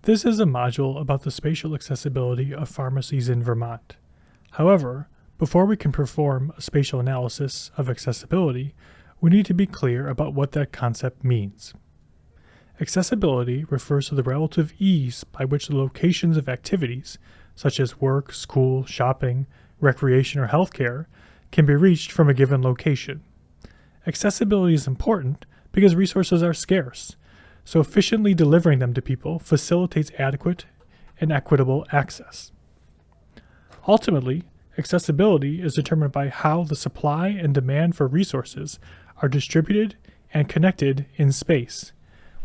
This is a module about the spatial accessibility of pharmacies in Vermont. However, before we can perform a spatial analysis of accessibility, we need to be clear about what that concept means. Accessibility refers to the relative ease by which the locations of activities, such as work, school, shopping, recreation, or healthcare, can be reached from a given location. Accessibility is important because resources are scarce, so efficiently delivering them to people facilitates adequate and equitable access. Ultimately, accessibility is determined by how the supply and demand for resources are distributed and connected in space,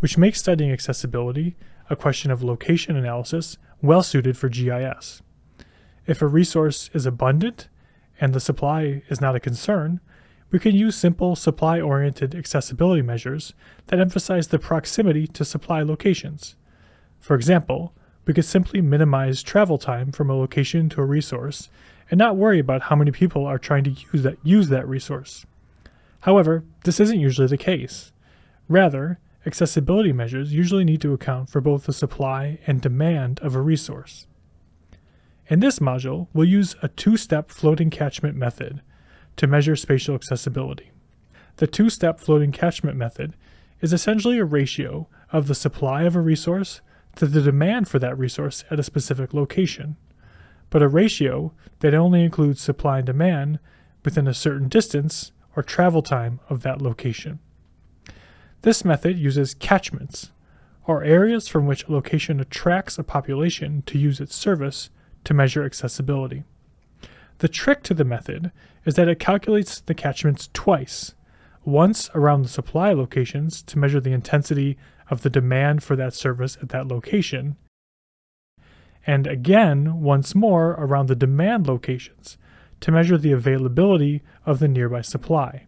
which makes studying accessibility a question of location analysis well suited for GIS. If a resource is abundant and the supply is not a concern, we can use simple supply-oriented accessibility measures that emphasize the proximity to supply locations. For example, we could simply minimize travel time from a location to a resource and not worry about how many people are trying to use that resource. However, this isn't usually the case. Rather, accessibility measures usually need to account for both the supply and demand of a resource. In this module, we'll use a two-step floating catchment method to measure spatial accessibility. The two-step floating catchment method is essentially a ratio of the supply of a resource to the demand for that resource at a specific location, but a ratio that only includes supply and demand within a certain distance or travel time of that location. This method uses catchments, or areas from which a location attracts a population to use its service to measure accessibility. The trick to the method is that it calculates the catchments twice, once around the supply locations to measure the intensity of the demand for that service at that location, and again once more around the demand locations to measure the availability of the nearby supply.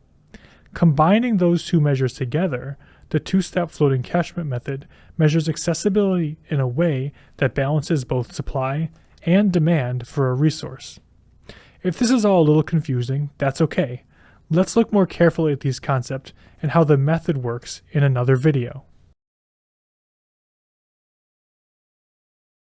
Combining those two measures together, the two-step floating catchment method measures accessibility in a way that balances both supply and demand for a resource. If this is all a little confusing, that's okay. Let's look more carefully at these concepts and how the method works in another video.